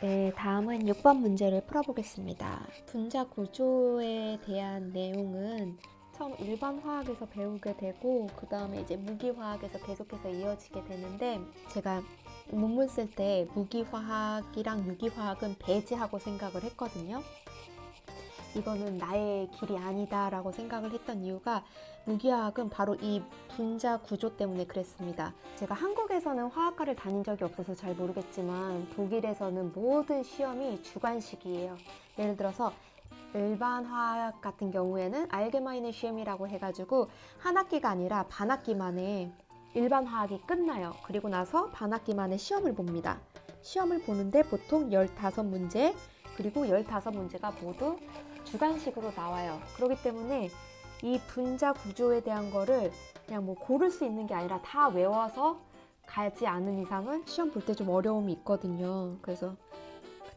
네, 다음은 6번 문제를 풀어보겠습니다. 분자 구조에 대한 내용은 처음 일반 화학에서 배우게 되고 그 다음에 이제 무기화학에서 계속해서 이어지게 되는데 제가 논문 쓸 때 무기화학이랑 유기화학은 배제하고 생각을 했거든요. 이거는 나의 길이 아니다 라고 생각을 했던 이유가 무기화학은 바로 이 분자 구조 때문에 그랬습니다. 제가 한국에서는 화학과를 다닌 적이 없어서 잘 모르겠지만 독일에서는 모든 시험이 주관식이에요. 예를 들어서 일반 화학 같은 경우에는 알게마이네 시험이라고 해가지고 한 학기가 아니라 반 학기 만에 일반 화학이 끝나요. 그리고 나서 반 학기 만에 시험을 봅니다. 시험을 보는데 보통 15문제 그리고 15문제가 모두 주관식으로 나와요. 그렇기 때문에 이 분자 구조에 대한 거를 그냥 뭐 고를 수 있는 게 아니라 다 외워서 가지 않은 이상은 시험 볼 때 좀 어려움이 있거든요. 그래서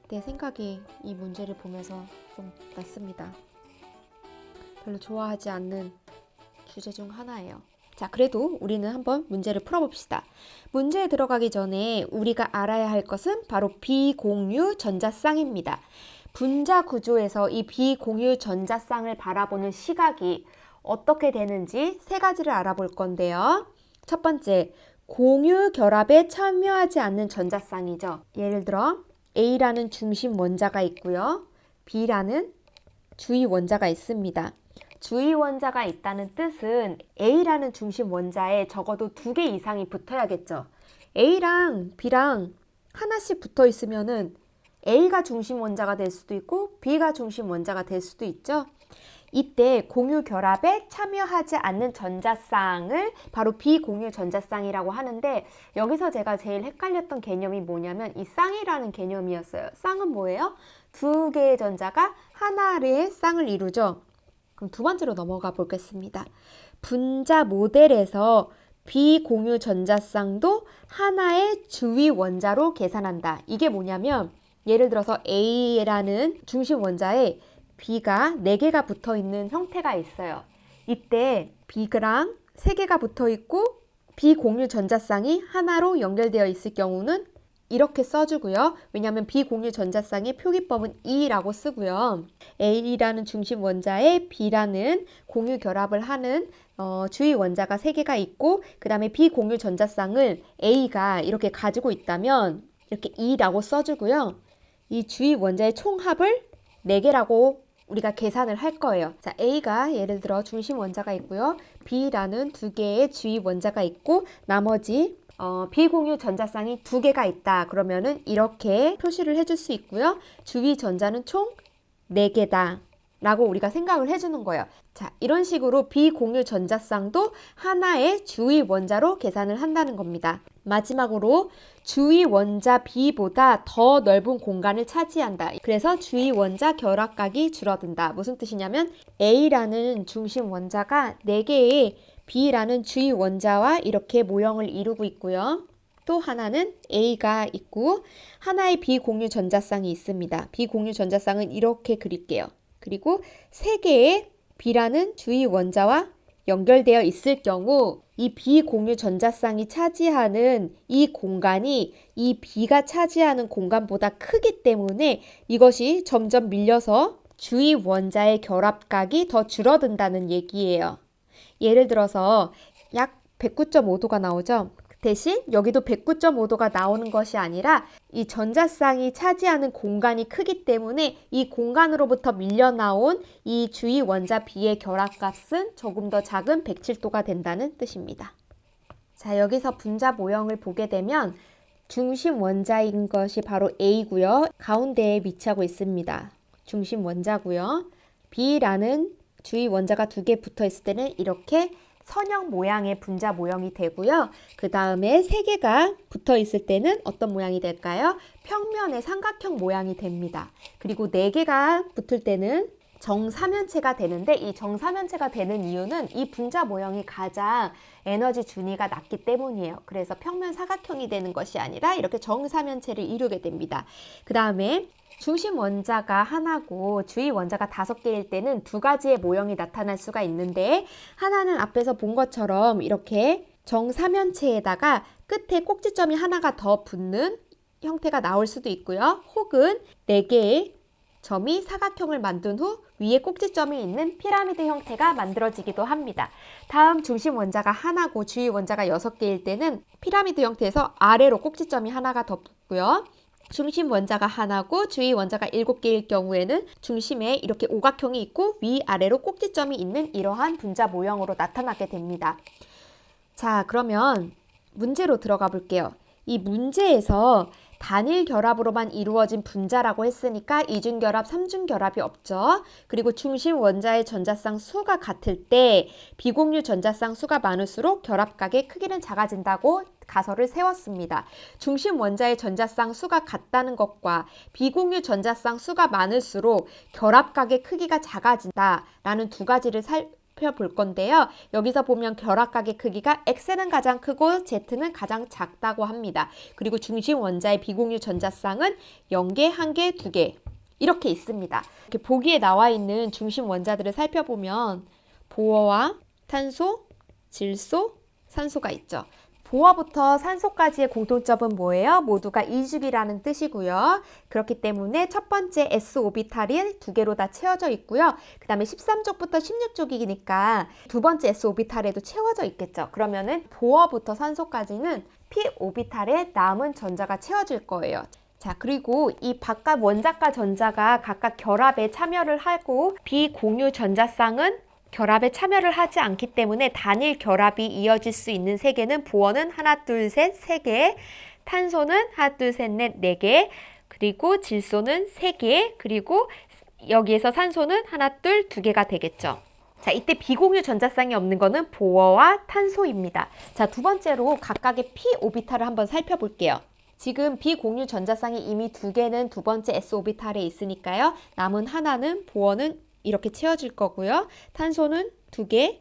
그때 생각이 이 문제를 보면서 좀 났습니다. 별로 좋아하지 않는 주제 중 하나예요. 자, 그래도 우리는 한번 문제를 풀어봅시다. 문제에 들어가기 전에 우리가 알아야 할 것은 바로 비공유 전자쌍입니다. 분자 구조에서 이 비공유 전자쌍을 바라보는 시각이 어떻게 되는지 세 가지를 알아볼 건데요. 첫 번째, 공유 결합에 참여하지 않는 전자쌍이죠. 예를 들어 A라는 중심 원자가 있고요. B라는 주위 원자가 있습니다. 주위 원자가 있다는 뜻은 A라는 중심 원자에 적어도 2개 이상이 붙어야겠죠. A랑 B랑 하나씩 붙어 있으면은 A가 중심 원자가 될 수도 있고 B가 중심 원자가 될 수도 있죠. 이때 공유 결합에 참여하지 않는 전자쌍을 바로 비공유 전자쌍이라고 하는데 여기서 제가 제일 헷갈렸던 개념이 뭐냐면 이 쌍이라는 개념이었어요. 쌍은 뭐예요? 2개의 전자가 하나의 쌍을 이루죠. 그럼 두 번째로 넘어가 보겠습니다. 분자 모델에서 비공유 전자쌍도 하나의 주위 원자로 계산한다. 이게 뭐냐면 예를 들어서 A라는 중심 원자에 B가 4개가 붙어 있는 형태가 있어요. 이때 B랑 3개가 붙어 있고 비공유 전자쌍이 하나로 연결되어 있을 경우는 이렇게 써주고요. 왜냐하면 비공유 전자쌍의 표기법은 E라고 쓰고요. A라는 중심 원자에 B라는 공유 결합을 하는 주위 원자가 3개가 있고 그 다음에 비공유 전자쌍을 A가 이렇게 가지고 있다면 이렇게 E라고 써주고요. 이 주위 원자의 총합을 4개라고 우리가 계산을 할 거예요. 자, A가 예를 들어 중심 원자가 있고요. B라는 2개의 주위 원자가 있고 나머지 비공유 전자쌍이 2개가 있다. 그러면은 이렇게 표시를 해줄 수 있고요. 주위 전자는 총 4개다. 라고 우리가 생각을 해주는 거예요. 자, 이런 식으로 비공유 전자쌍도 하나의 주위 원자로 계산을 한다는 겁니다. 마지막으로 주위 원자 B보다 더 넓은 공간을 차지한다. 그래서 주위 원자 결합각이 줄어든다. 무슨 뜻이냐면 A라는 중심 원자가 4개의 B라는 주위 원자와 이렇게 모형을 이루고 있고요. 또 하나는 A가 있고 하나의 비공유 전자쌍이 있습니다. 비공유 전자쌍은 이렇게 그릴게요. 그리고 3개의 B라는 주위 원자와 연결되어 있을 경우 이 비공유 전자쌍이 차지하는 이 공간이 이 B가 차지하는 공간보다 크기 때문에 이것이 점점 밀려서 주위 원자의 결합각이 더 줄어든다는 얘기예요. 예를 들어서 약 109.5도가 나오죠. 대신 여기도 109.5도가 나오는 것이 아니라 이 전자쌍이 차지하는 공간이 크기 때문에 이 공간으로부터 밀려 나온 이 주위 원자 B의 결합값은 조금 더 작은 107도가 된다는 뜻입니다. 자, 여기서 분자 모형을 보게 되면 중심 원자인 것이 바로 A고요. 가운데에 위치하고 있습니다. 중심 원자고요. B라는 주위 원자가 2개 붙어 있을 때는 이렇게 선형 모양의 분자 모형이 되고요. 그 다음에 3개가 붙어 있을 때는 어떤 모양이 될까요? 평면의 삼각형 모양이 됩니다. 그리고 4개가 붙을 때는 정사면체가 되는데 이 정사면체가 되는 이유는 이 분자 모형이 가장 에너지 준위가 낮기 때문이에요. 그래서 평면 사각형이 되는 것이 아니라 이렇게 정사면체를 이루게 됩니다. 그 다음에 중심 원자가 하나고 주위 원자가 5개일 때는 2가지의 모형이 나타날 수가 있는데 하나는 앞에서 본 것처럼 이렇게 정사면체에다가 끝에 꼭지점이 하나가 더 붙는 형태가 나올 수도 있고요. 혹은 4개의 점이 사각형을 만든 후 위에 꼭지점이 있는 피라미드 형태가 만들어지기도 합니다. 다음 중심 원자가 하나고 주위 원자가 6개일 때는 피라미드 형태에서 아래로 꼭지점이 하나가 더 붙고요. 중심 원자가 하나고 주위 원자가 7개일 경우에는 중심에 이렇게 오각형이 있고 위아래로 꼭지점이 있는 이러한 분자 모형으로 나타나게 됩니다. 자, 그러면 문제로 들어가 볼게요. 이 문제에서 단일 결합으로만 이루어진 분자라고 했으니까 이중결합, 삼중결합이 없죠. 그리고 중심 원자의 전자쌍 수가 같을 때 비공유 전자쌍 수가 많을수록 결합각의 크기는 작아진다고 가설을 세웠습니다. 중심 원자의 전자쌍 수가 같다는 것과 비공유 전자쌍 수가 많을수록 결합각의 크기가 작아진다라는 두 가지를 살펴볼 건데요. 여기서 보면 결합각의 크기가 X는 가장 크고 Z는 가장 작다고 합니다. 그리고 중심 원자의 비공유 전자쌍은 0개, 1개, 2개 이렇게 있습니다. 이렇게 보기에 나와 있는 중심 원자들을 살펴보면 보어와 탄소, 질소, 산소가 있죠. 보어부터 산소까지의 공통점은 뭐예요? 모두가 이주기라는 뜻이고요. 그렇기 때문에 첫 번째 s오비탈이 2개로 다 채워져 있고요. 그 다음에 13쪽부터 16쪽이니까 두 번째 s오비탈에도 채워져 있겠죠. 그러면은 보어부터 산소까지는 p오비탈에 남은 전자가 채워질 거예요. 자, 그리고 이 바깥 원자과 전자가 각각 결합에 참여를 하고 비공유 전자쌍은 결합에 참여를 하지 않기 때문에 단일 결합이 이어질 수 있는 세계는 보어는 하나, 둘, 셋, 3개, 탄소는 하나, 둘, 셋, 넷, 4개, 그리고 질소는 3개, 그리고 여기에서 산소는 하나, 둘, 2개가 되겠죠. 자, 이때 비공유 전자쌍이 없는 거는 보어와 탄소입니다. 자, 두 번째로 각각의 p오비탈을 한번 살펴볼게요. 지금 비공유 전자쌍이 이미 2개는 두 번째 s오비탈에 있으니까요. 남은 하나는 보어는 이렇게 채워질 거고요. 탄소는 2개,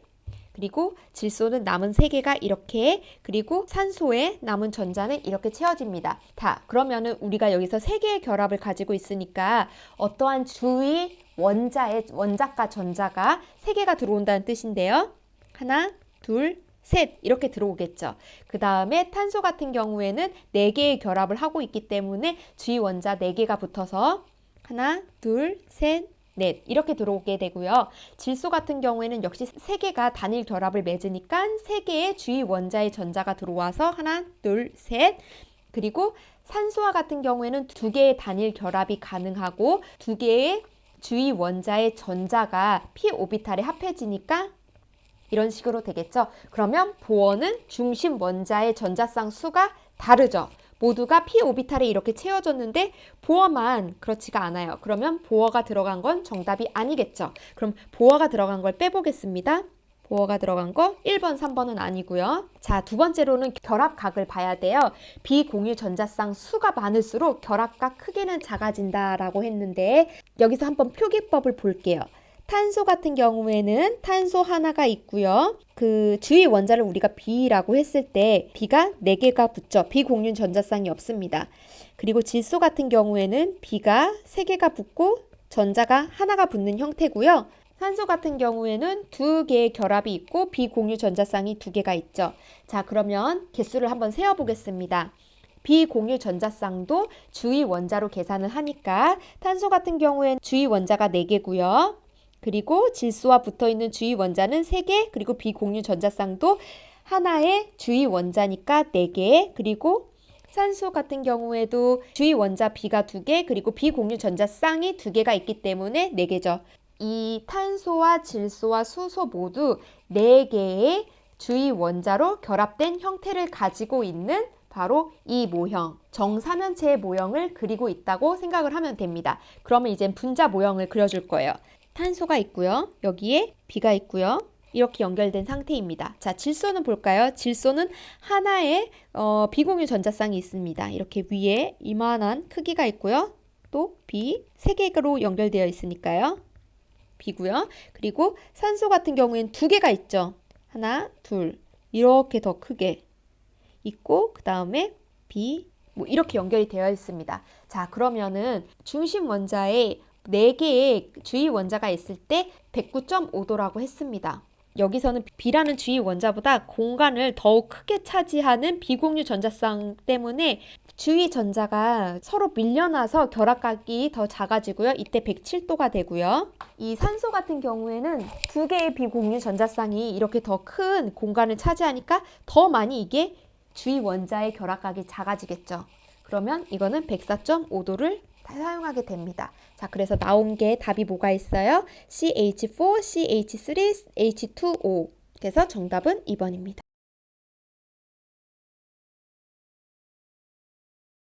그리고 질소는 남은 3개가 이렇게, 그리고 산소에 남은 전자는 이렇게 채워집니다. 자, 그러면은 우리가 여기서 3개의 결합을 가지고 있으니까 어떠한 주위 원자의 원자과 전자가 3개가 들어온다는 뜻인데요. 하나, 둘, 셋 이렇게 들어오겠죠. 그 다음에 탄소 같은 경우에는 4개의 결합을 하고 있기 때문에 주위 원자 4개가 붙어서 하나, 둘, 셋, 넷 이렇게 들어오게 되고요. 질소 같은 경우에는 역시 3개가 단일 결합을 맺으니까 3개의 주위 원자의 전자가 들어와서 하나, 둘, 셋. 그리고 산소와 같은 경우에는 2개의 단일 결합이 가능하고 2개의 주위 원자의 전자가 p오비탈에 합해지니까 이런 식으로 되겠죠. 그러면 보어는 중심 원자의 전자쌍 수가 다르죠. 모두가 p오비탈에 이렇게 채워졌는데 보어만 그렇지가 않아요. 그러면 보어가 들어간 건 정답이 아니겠죠. 그럼 보어가 들어간 걸 빼보겠습니다. 보어가 들어간 거 1번, 3번은 아니고요. 자, 두 번째로는 결합각을 봐야 돼요. 비공유 전자쌍 수가 많을수록 결합각 크기는 작아진다라고 했는데 여기서 한번 표기법을 볼게요. 탄소 같은 경우에는 탄소 하나가 있고요. 그 주위 원자를 우리가 B라고 했을 때 B가 4개가 붙죠. 비공유 전자쌍이 없습니다. 그리고 질소 같은 경우에는 B가 3개가 붙고 전자가 하나가 붙는 형태고요. 산소 같은 경우에는 2개의 결합이 있고 비공유 전자쌍이 2개가 있죠. 자, 그러면 개수를 한번 세어보겠습니다. 비공유 전자쌍도 주위 원자로 계산을 하니까 탄소 같은 경우에는 주위 원자가 4개고요. 그리고 질소와 붙어있는 주위 원자는 3개, 그리고 비공유 전자쌍도 하나의 주위 원자니까 4개, 그리고 산소 같은 경우에도 주위 원자 B가 2개, 그리고 비공유 전자쌍이 2개가 있기 때문에 4개죠. 이 탄소와 질소와 수소 모두 4개의 주위 원자로 결합된 형태를 가지고 있는 바로 이 모형, 정사면체의 모형을 그리고 있다고 생각을 하면 됩니다. 그러면 이제 분자 모형을 그려줄 거예요. 탄소가 있고요. 여기에 B가 있고요. 이렇게 연결된 상태입니다. 자, 질소는 볼까요? 질소는 하나의 비공유 전자쌍이 있습니다. 이렇게 위에 이만한 크기가 있고요. 또 B, 3개로 연결되어 있으니까요. B고요. 그리고 산소 같은 경우에는 2개가 있죠. 하나, 둘 이렇게 더 크게 있고 그 다음에 B 뭐 이렇게 연결이 되어 있습니다. 자, 그러면은 중심 원자에 4개의 주위 원자가 있을 때 109.5도라고 했습니다. 여기서는 B라는 주위 원자보다 공간을 더욱 크게 차지하는 비공유 전자쌍 때문에 주위 전자가 서로 밀려나서 결합각이 더 작아지고요. 이때 107도가 되고요. 이 산소 같은 경우에는 두 개의 비공유 전자쌍이 이렇게 더 큰 공간을 차지하니까 더 많이 이게 주위 원자의 결합각이 작아지겠죠. 그러면 이거는 104.5도를 사용하게 됩니다. 자, 그래서 나온 게 답이 뭐가 있어요? CH4, CH3, H2O. 그래서 정답은 2번입니다.